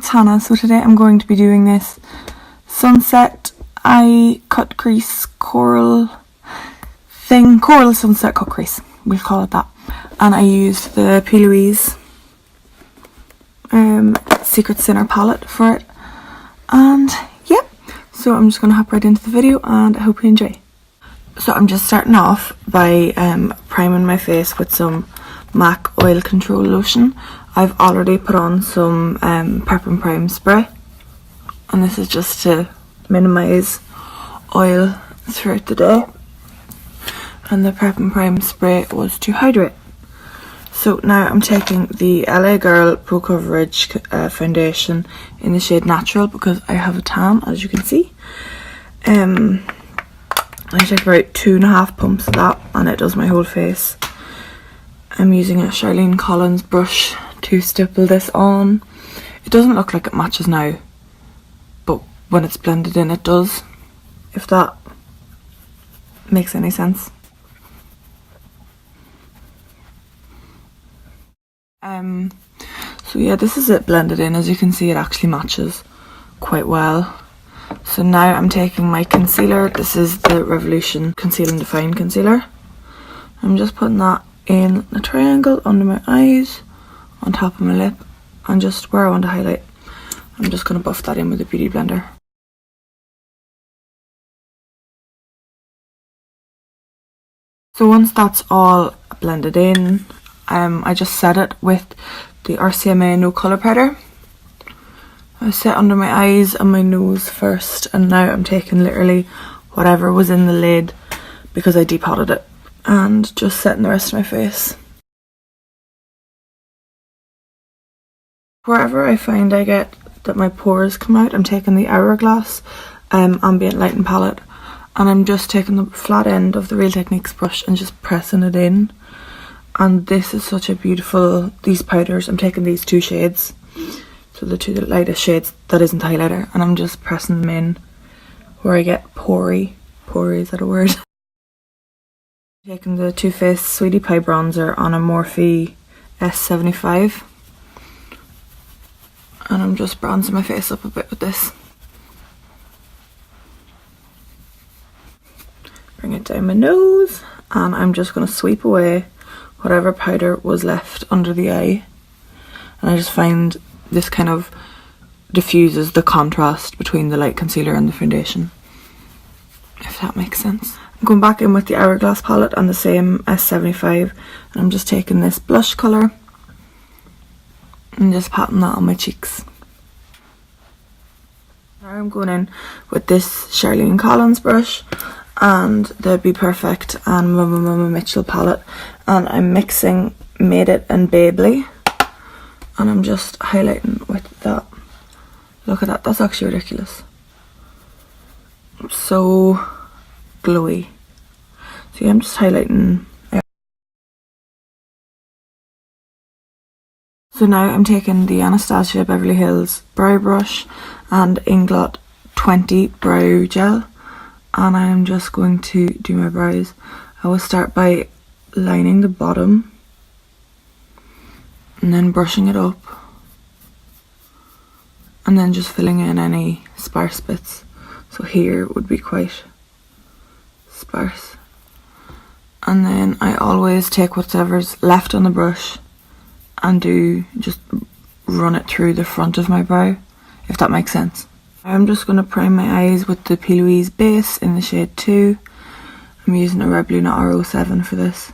it's Hannah. So today I'm going to be doing this sunset eye cut crease coral thing, coral sunset cut crease, we'll call it that. And I used the P.Louise Secret Sinner palette for it. And yeah, so I'm just going to hop right into the video and I hope you enjoy. So I'm just starting off by priming my face with some MAC oil control lotion. I've already put on some prep and prime spray, and this is just to minimise oil throughout the day, and the prep and prime spray was to hydrate. So now I'm taking the LA Girl Pro Coverage foundation in the shade Natural because I have a tan, as you can see. I take about 2.5 pumps of that and it does my whole face. I'm using a Charlene Collins brush to stipple this on. It doesn't look like it matches now, but when it's blended in it does, if that makes any sense. So yeah, this is it blended in. As you can see, it actually matches quite well. So now I'm taking my concealer. This is the Revolution Conceal and Define Concealer. I'm just putting that in a triangle under my eyes, on top of my lip, and just where I want to highlight. I'm just going to buff that in with a beauty blender. So once that's all blended in, I just set it with the RCMA No Colour Powder. I set under my eyes and my nose first, and now I'm taking literally whatever was in the lid because I depotted it, and just setting the rest of my face. Wherever I find I get that my pores come out, I'm taking the Hourglass Ambient Lighting Palette, and I'm just taking the flat end of the Real Techniques brush and just pressing it in. And this is such a beautiful, these powders, I'm taking these two shades, so the two lightest shades that isn't highlighter, and I'm just pressing them in where I get pory, is that a word? Taking the Too Faced Sweetie Pie bronzer on a Morphe S75, and I'm just bronzing my face up a bit with this. Bring it down my nose, and I'm just going to sweep away whatever powder was left under the eye, and I just find this kind of diffuses the contrast between the light concealer and the foundation, if that makes sense. I'm going back in with the Hourglass palette on the same S75, and I'm just taking this blush colour and just patting that on my cheeks. Now I'm going in with this Charlene Collins brush and the Be Perfect and Mama Mitchell palette, and I'm mixing Made It and Babley, and I'm just highlighting with that. Look at that, that's actually ridiculous. It's so glowy. So yeah, I'm just highlighting. So now I'm taking the Anastasia Beverly Hills brow brush and Inglot 20 brow gel, and I'm just going to do my brows. I will start by lining the bottom and then brushing it up, and then just filling in any sparse bits. So here would be quite sparse, and then I always take whatever's left on the brush and just run it through the front of my brow, if that makes sense. I'm just going to prime my eyes with the P.Louise base in the shade 2. I'm using a Rebluna R07 for this.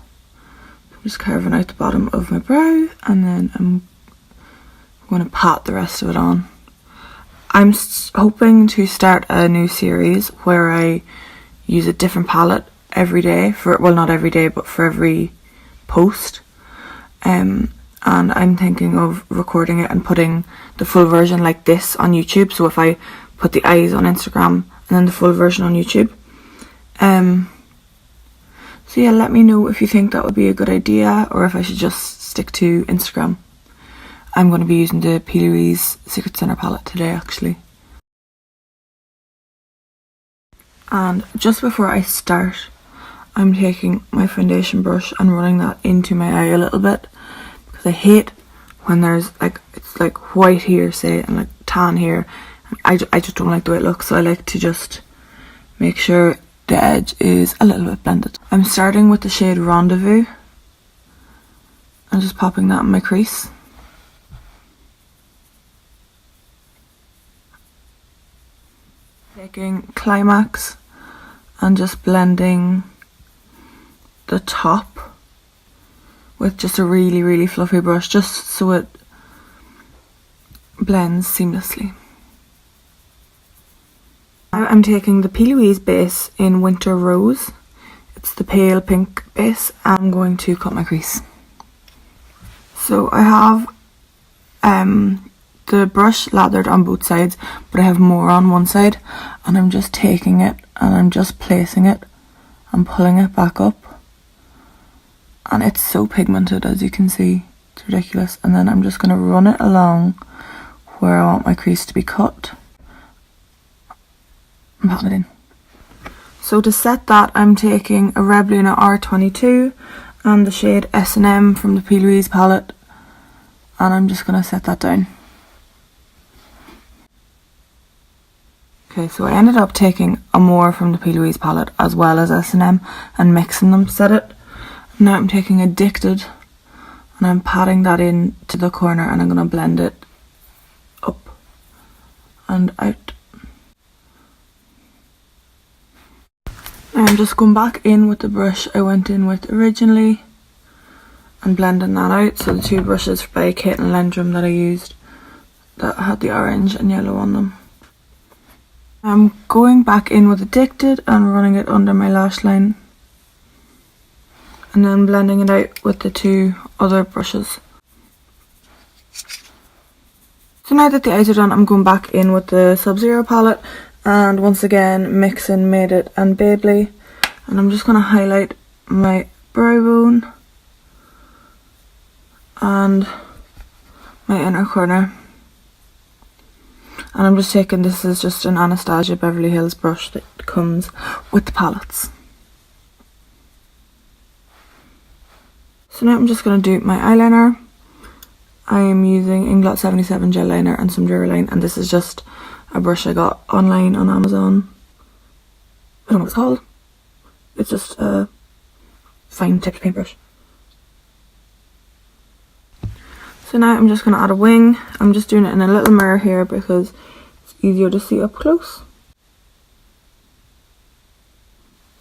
I'm just carving out the bottom of my brow, and then I'm going to pat the rest of it on. I'm hoping to start a new series where I use a different palette every day, well, not every day, but for every post. And I'm thinking of recording it and putting the full version like this on YouTube. So if I put the eyes on Instagram and then the full version on YouTube. So yeah, let me know if you think that would be a good idea, or if I should just stick to Instagram. I'm going to be using the P.Louise Secret Sinner palette today, actually. And just before I start, I'm taking my foundation brush and running that into my eye a little bit, because I hate when there's like, it's like white here, say, and like tan here. I just don't like the way it looks, so I like to just make sure the edge is a little bit blended. I'm starting with the shade Rendezvous and just popping that in my crease. Taking Climax and just blending the top with just a really, really fluffy brush, just so it blends seamlessly. Now I'm taking the P.Louise base in Winter Rose. It's the pale pink base. I'm going to cut my crease. So I have the brush lathered on both sides, but I have more on one side, and I'm just taking it and I'm just placing it and pulling it back up. And it's so pigmented, as you can see. It's ridiculous. And then I'm just going to run it along where I want my crease to be cut and pat it in. So to set that, I'm taking a Red Luna R22 and the shade S&M from the P.Louise palette, and I'm just going to set that down. Okay, so I ended up taking a more from the P.Louise palette as well as S&M and mixing them to set it. Now I'm taking Addicted and I'm patting that in to the corner, and I'm going to blend it up and out. Now I'm just going back in with the brush I went in with originally and blending that out. So the two brushes by Kate and Lendrum that I used that had the orange and yellow on them. I'm going back in with Addicted and running it under my lash line, and then blending it out with the two other brushes. So now that the eyes are done, I'm going back in with the Sub-Zero palette and once again mixing Made It and Babley, and I'm just going to highlight my brow bone and my inner corner. And I'm just taking, this is just an Anastasia Beverly Hills brush that comes with the palettes. So now I'm just going to do my eyeliner. I am using Inglot 77 gel liner and some Duraline, and this is just a brush I got online on Amazon. I don't know what it's called. It's just a fine tipped paintbrush. So now I'm just going to add a wing. I'm just doing it in a little mirror here because it's easier to see up close.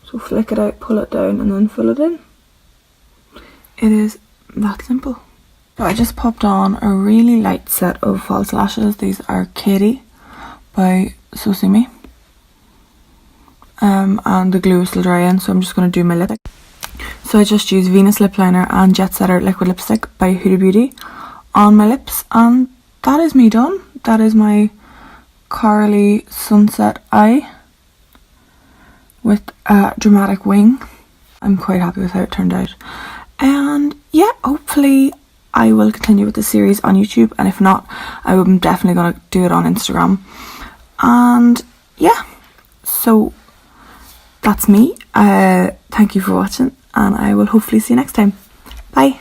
So flick it out, pull it down, and then fill it in. It is that simple. So I just popped on a really light set of false lashes. These are Katie by So See Me. And the glue is still dry in, so I'm just going to do my lipstick. So I just used Venus Lip Liner and Jet Setter Liquid Lipstick by Huda Beauty on my lips, and that is me done. That is my corally sunset eye with a dramatic wing. I'm quite happy with how it turned out. And yeah, hopefully I will continue with the series on YouTube, and if not, I'm definitely going to do it on Instagram. And yeah, so that's me. Thank you for watching, and I will hopefully see you next time. Bye.